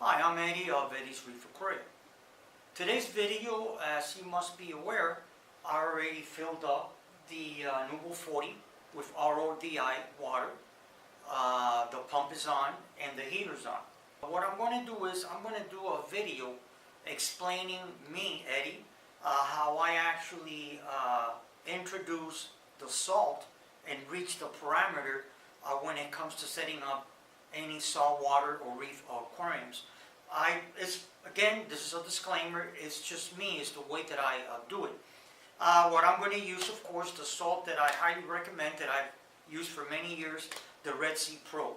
Hi, I'm Eddie of Eddie's Reef Aquaria. Today's video, as you must be aware, I already filled up the Nuble 40 with RODI water. The pump is on and the heater's on. What I'm going to do is I'm going to do a video explaining me, Eddie, how I actually introduce the salt and reach the parameter when it comes to setting up any saltwater or reef or aquariums. Again, this is a disclaimer, it's just me, it's the way that I do it. What I'm going to use, of course, the salt that I highly recommend, that I've used for many years, the Red Sea Pro.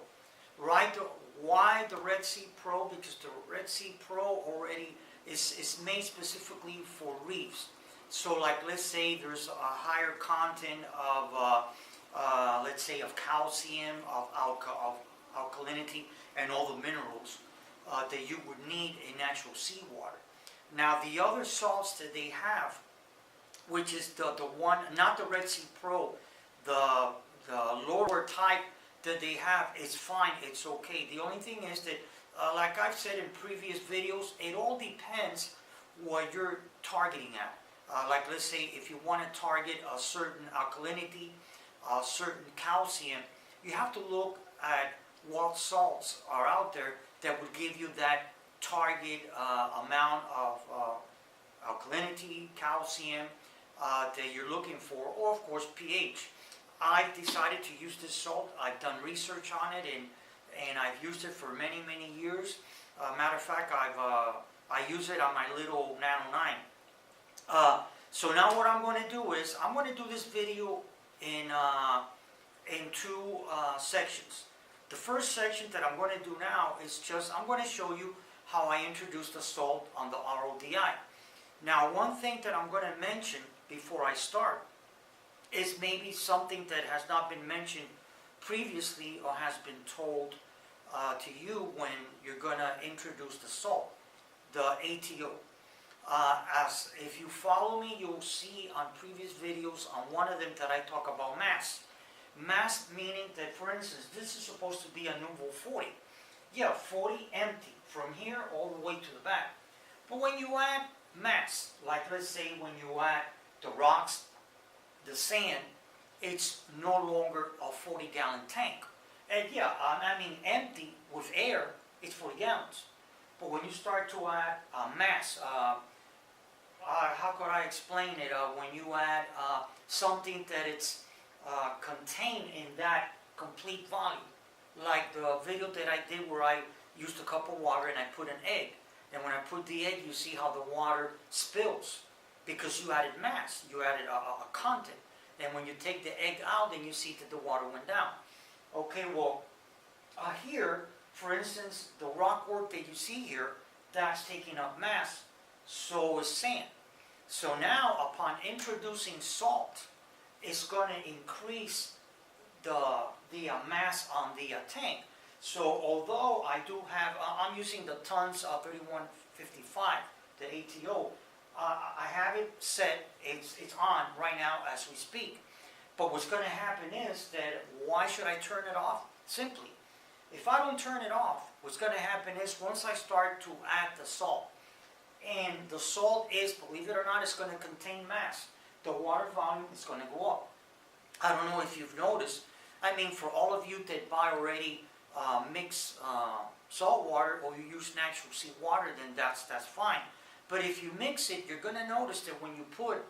Right? Why the Red Sea Pro? Because the Red Sea Pro already is made specifically for reefs. So like, let's say there's a higher content of, let's say, of calcium, of alkalinity, and all the minerals that you would need in natural seawater. Now the other salts that they have, which is the one, not the Red Sea Pro, the lower type that they have, is fine, it's okay. The only thing is that, like I've said in previous videos, it all depends what you're targeting at. Like, let's say if you want to target a certain alkalinity, a certain calcium, you have to look at what salts are out there that would give you that target amount of alkalinity, calcium that you're looking for, or of course pH. I've decided to use this salt. I've done research on it, and I've used it for many years. Matter of fact, I use it on my little Nano 9. So now what I'm going to do is I'm going to do this video in two sections. The first section that I'm going to do now is just, I'm going to show you how I introduce the salt on the RODI. Now, one thing that I'm going to mention before I start is maybe something that has not been mentioned previously or has been told to you when you're going to introduce the salt, the ATO. As if you follow me, you'll see on previous videos on one of them that I talk about mass. Mass meaning that, for instance, this is supposed to be a Nuble 40. Yeah, 40 empty from here all the way to the back. But when you add mass, like let's say when you add the rocks, the sand, it's no longer a 40-gallon tank. And yeah, I mean empty with air, it's 40 gallons. But when you start to add mass, how could I explain it? When you add something that it's contained in that complete volume, like the video that I did where I used a cup of water and I put an egg, and when I put the egg, you see how the water spills because you added mass, you added a content. And when you take the egg out, then you see that the water went down. Okay, well, here, for instance, the rock work that you see here, that's taking up mass, so is sand. So now, upon introducing salt, it's going to increase the mass on the tank. So although I do have, I'm using the tons of 3155, the ATO, I have it set, it's on right now as we speak. But what's going to happen is that, why should I turn it off? Simply, if I don't turn it off, what's going to happen is once I start to add the salt, and the salt is, believe it or not, it's going to contain mass, the water volume is going to go up. I don't know if you've noticed, I mean, for all of you that buy already mixed salt water, or you use natural seawater, then that's fine. But if you mix it, you're going to notice that when you put,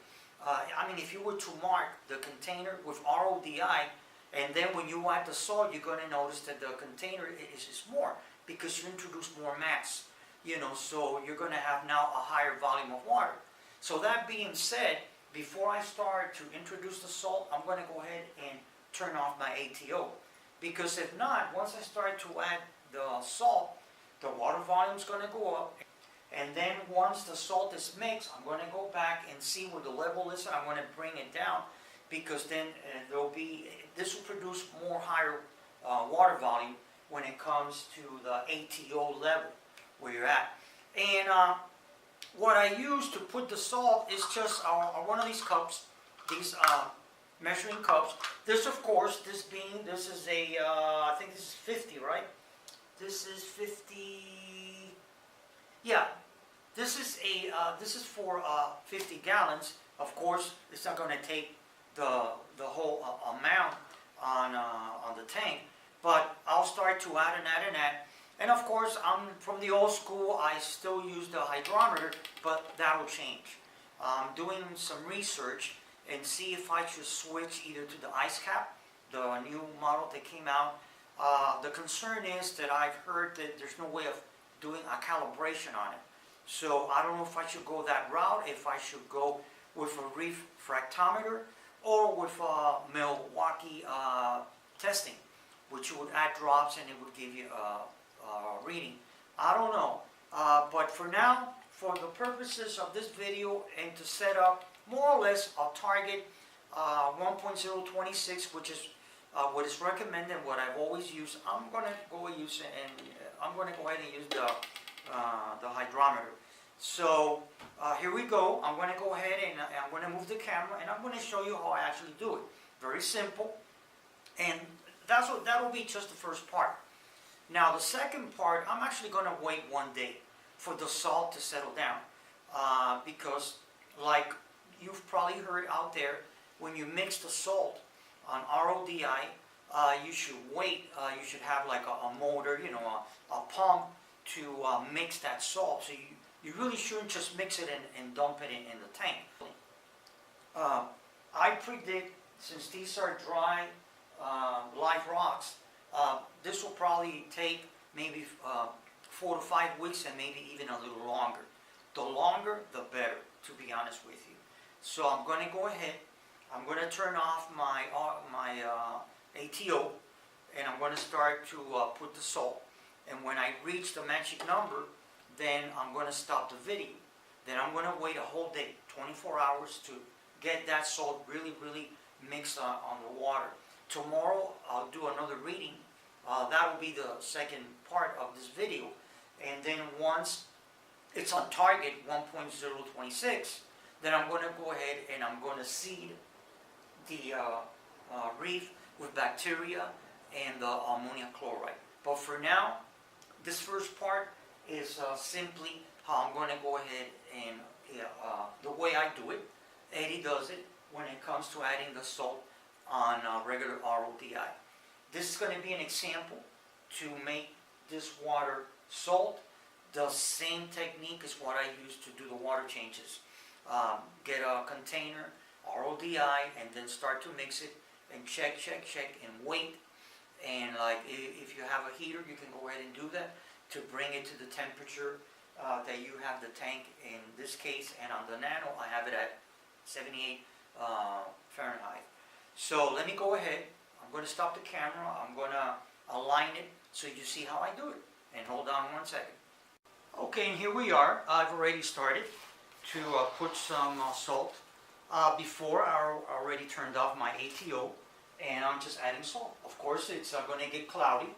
I mean, if you were to mark the container with RODI, and then when you add the salt, you're going to notice that the container is more, because you introduce more mass. You know, so you're going to have now a higher volume of water. So that being said, before I start to introduce the salt, I'm going to go ahead and turn off my ATO. Because if not, once I start to add the salt, the water volume is going to go up. And then once the salt is mixed, I'm going to go back and see where the level is, and I'm going to bring it down, because then this will produce more higher water volume when it comes to the ATO level where you're at. And what I use to put the salt is just one of these cups, these measuring cups. This, of course, this is a, I think this is 50, right? This is 50 Yeah, this is for 50 gallons. Of course, it's not going to take the whole amount on the tank, but I'll start to add and add and add. And of course, I'm from the old school. I still use the hydrometer, but that'll change. I'm doing some research and see if I should switch either to the ice cap, the new model that came out. The concern is that I've heard that there's no way of doing a calibration on it. So I don't know if I should go that route, if I should go with a Reef fractometer or with a Milwaukee testing, which would add drops and it would give you a reading. I don't know. But for now, for the purposes of this video and to set up more or less a target 1.026, which is what is recommended, what I've always used, I'm going to go and use it, and I'm going to go ahead and use the hydrometer. So here we go. I'm going to go ahead and I'm going to move the camera and I'm going to show you how I actually do it. Very simple. And that'll be just the first part. Now the second part, I'm actually going to wait 1 day for the salt to settle down. Because like you've probably heard out there, when you mix the salt on RODI, you should wait. You should have like a motor, you know, a pump to mix that salt. So you really shouldn't just mix it and dump it in the tank. I predict, since these are dry live rocks, this will probably take maybe 4 to 5 weeks and maybe even a little longer. The longer, the better, to be honest with you. So I'm going to go ahead. I'm going to turn off my ATO and I'm going to start to put the salt. And when I reach the magic number, then I'm going to stop the video. Then I'm going to wait a whole day, 24 hours, to get that salt really, really mixed on the water. Tomorrow I'll do another reading. That will be the second part of this video. And then once it's on target 1.026, then I'm going to go ahead and I'm going to seed the reef with bacteria and the ammonium chloride. But for now, this first part is simply how I'm going to go ahead and the way I do it. Eddie does it when it comes to adding the salt on regular RODI. This is going to be an example to make this water salt. The same technique is what I use to do the water changes. Get a container, RODI, and then start to mix it and check, and wait. And like if you have a heater, you can go ahead and do that to bring it to the temperature that you have the tank in this case. And on the Nano, I have it at 78 Fahrenheit. So let me go ahead. I'm going to stop the camera. I'm going to align it so you see how I do it. And hold on 1 second. Okay, and here we are. I've already started to put some salt. Before I already turned off my ATO, and I'm just adding salt. Of course, it's going to get cloudy.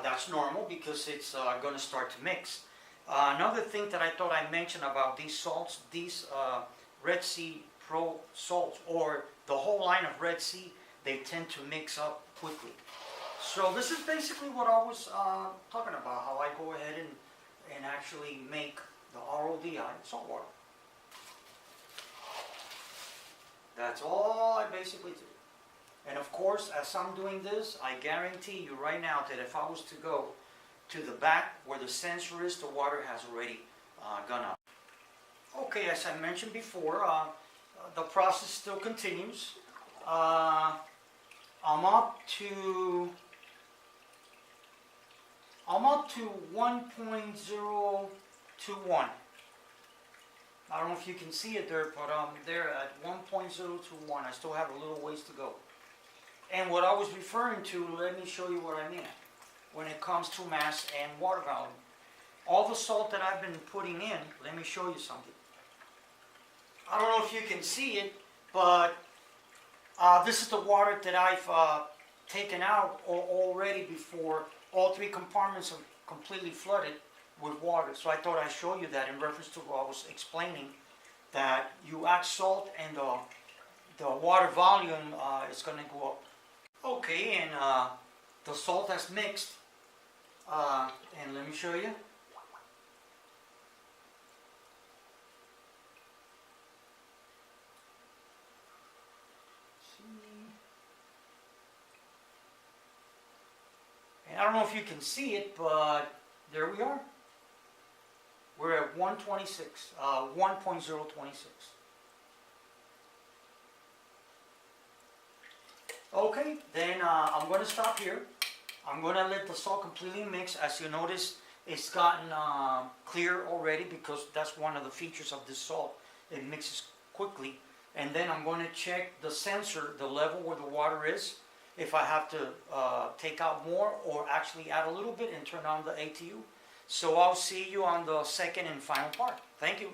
That's normal because it's going to start to mix. Another thing that I thought I'd mention about these salts, these Red Sea Pro salts, or the whole line of Red Sea, they tend to mix up quickly. So this is basically what I was talking about, how I go ahead and actually make the RODI salt water. That's all I basically do. And of course, as I'm doing this, I guarantee you right now that if I was to go to the back where the sensor is, the water has already gone up. Okay, as I mentioned before, the process still continues. I'm up to 1.021. I don't know if you can see it there, but I'm there at 1.021. I still have a little ways to go. And what I was referring to, let me show you what I mean when it comes to mass and water volume. All the salt that I've been putting in, let me show you something. I don't know if you can see it, but this is the water that I've taken out already before all 3 compartments are completely flooded with water. So I thought I'd show you that in reference to what I was explaining, that you add salt and the water volume is going to go up. Okay, and the salt has mixed, and let me show you. And I don't know if you can see it, but there we are. We're at 1.026. Okay, then I'm going to stop here. I'm going to let the salt completely mix. As you notice, it's gotten clear already because that's one of the features of this salt. It mixes quickly. And then I'm going to check the sensor, the level where the water is, if I have to take out more or actually add a little bit and turn on the ATU. So I'll see you on the second and final part. Thank you.